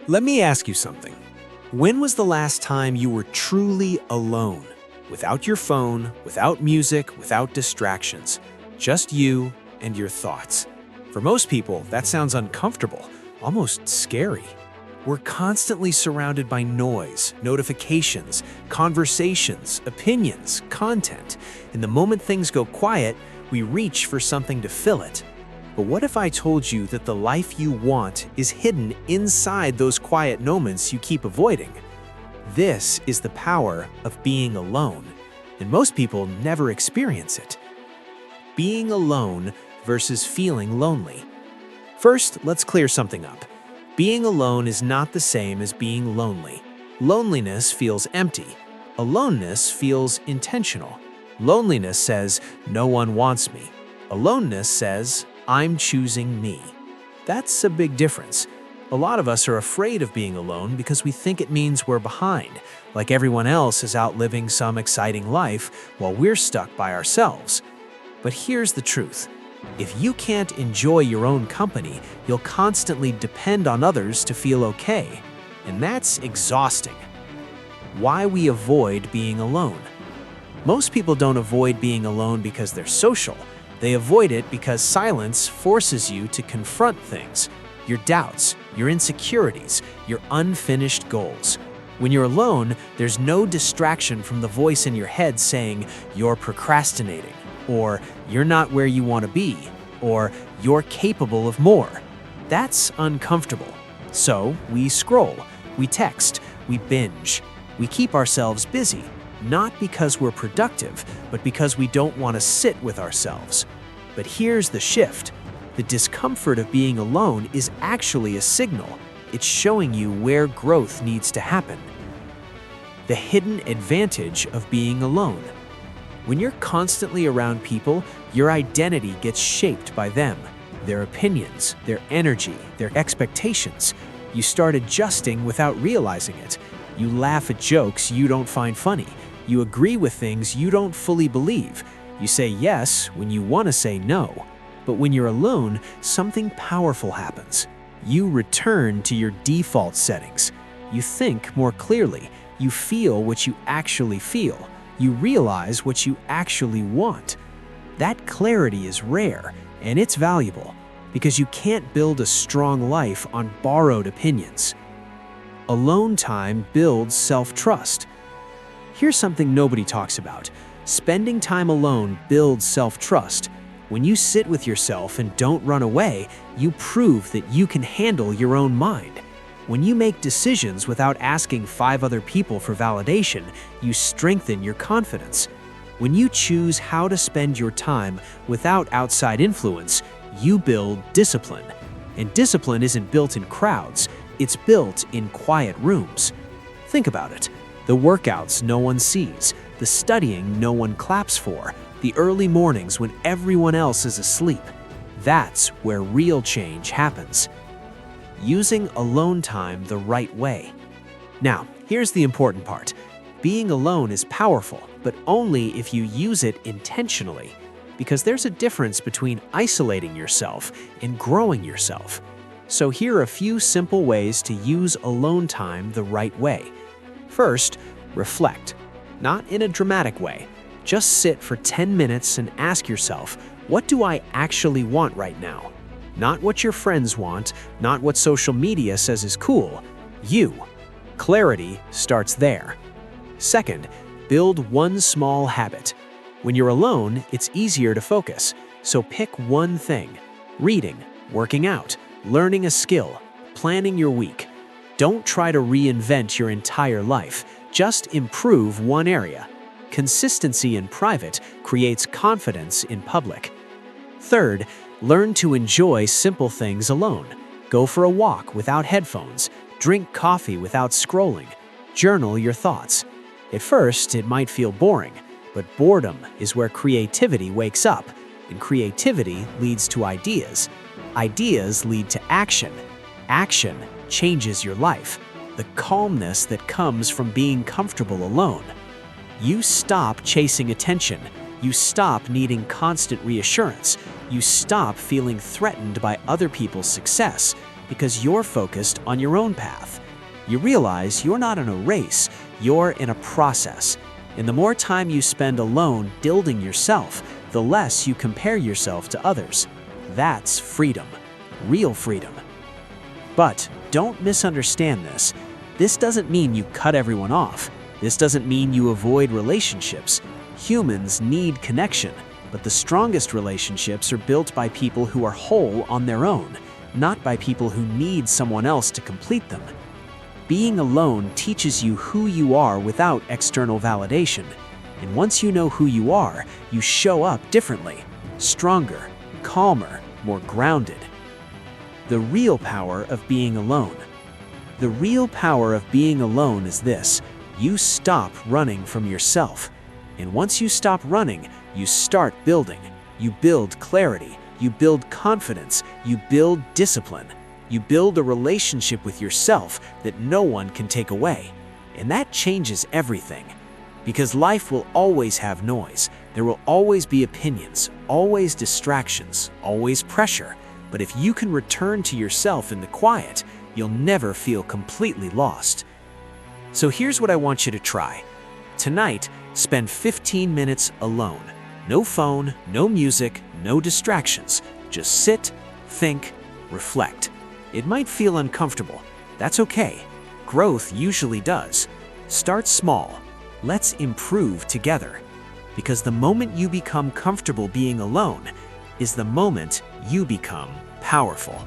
Let me ask you something. When was the last time you were truly alone? Without your phone, without music, without distractions. Just you and your thoughts. For most people, that sounds uncomfortable, almost scary. We're constantly surrounded by noise, notifications, conversations, opinions, content. And the moment things go quiet, we reach for something to fill it. But what if I told you that the life you want is hidden inside those quiet moments you keep avoiding? This is the power of being alone, and most people never experience it. Being alone versus feeling lonely. First, let's clear something up. Being alone is not the same as being lonely. Loneliness feels empty. Aloneness feels intentional. Loneliness says, "No one wants me." Aloneness says, "I'm choosing me." That's a big difference. A lot of us are afraid of being alone because we think it means we're behind, like everyone else is out living some exciting life while we're stuck by ourselves. But here's the truth. If you can't enjoy your own company, you'll constantly depend on others to feel okay. And that's exhausting. Why we avoid being alone. Most people don't avoid being alone because they're social. They avoid it because silence forces you to confront things, your doubts, your insecurities, your unfinished goals. When you're alone, there's no distraction from the voice in your head saying, "You're procrastinating," or "You're not where you want to be," or "You're capable of more." That's uncomfortable. So we scroll, we text, we binge. We keep ourselves busy. Not because we're productive, but because we don't want to sit with ourselves. But here's the shift. The discomfort of being alone is actually a signal. It's showing you where growth needs to happen. The hidden advantage of being alone. When you're constantly around people, your identity gets shaped by them, their opinions, their energy, their expectations. You start adjusting without realizing it. You laugh at jokes you don't find funny. You agree with things you don't fully believe. You say yes when you want to say no. But when you're alone, something powerful happens. You return to your default settings. You think more clearly. You feel what you actually feel. You realize what you actually want. That clarity is rare, and it's valuable, because you can't build a strong life on borrowed opinions. Alone time builds self-trust. Here's something nobody talks about. Spending time alone builds self-trust. When you sit with yourself and don't run away, you prove that you can handle your own mind. When you make decisions without asking 5 other people for validation, you strengthen your confidence. When you choose how to spend your time without outside influence, you build discipline. And discipline isn't built in crowds, it's built in quiet rooms. Think about it. The workouts no one sees, the studying no one claps for, the early mornings when everyone else is asleep. That's where real change happens. Using alone time the right way. Now, here's the important part. Being alone is powerful, but only if you use it intentionally. Because there's a difference between isolating yourself and growing yourself. So here are a few simple ways to use alone time the right way. First, reflect. Not in a dramatic way. Just sit for 10 minutes and ask yourself, what do I actually want right now? Not what your friends want, not what social media says is cool. You. Clarity starts there. Second, build one small habit. When you're alone, it's easier to focus, so pick one thing. Reading, working out, learning a skill, planning your week. Don't try to reinvent your entire life. Just improve one area. Consistency in private creates confidence in public. Third, learn to enjoy simple things alone. Go for a walk without headphones. Drink coffee without scrolling. Journal your thoughts. At first, it might feel boring, but boredom is where creativity wakes up, and creativity leads to ideas. Ideas lead to action. Action changes your life. The calmness that comes from being comfortable alone. You stop chasing attention. You stop needing constant reassurance. You stop feeling threatened by other people's success, because you're focused on your own path. You realize you're not in a race, you're in a process. And the more time you spend alone building yourself, the less you compare yourself to others. That's freedom, real freedom. But don't misunderstand this. This doesn't mean you cut everyone off. This doesn't mean you avoid relationships. Humans need connection, but the strongest relationships are built by people who are whole on their own, not by people who need someone else to complete them. Being alone teaches you who you are without external validation. And once you know who you are, you show up differently, stronger, calmer, more grounded. The real power of being alone. The real power of being alone is this: you stop running from yourself. And once you stop running, you start building. You build clarity, you build confidence, you build discipline. You build a relationship with yourself that no one can take away. And that changes everything. Because life will always have noise. There will always be opinions, always distractions, always pressure. But if you can return to yourself in the quiet, you'll never feel completely lost. So here's what I want you to try. Tonight, spend 15 minutes alone. No phone, no music, no distractions. Just sit, think, reflect. It might feel uncomfortable. That's okay. Growth usually does. Start small. Let's improve together. Because the moment you become comfortable being alone is the moment you become powerful.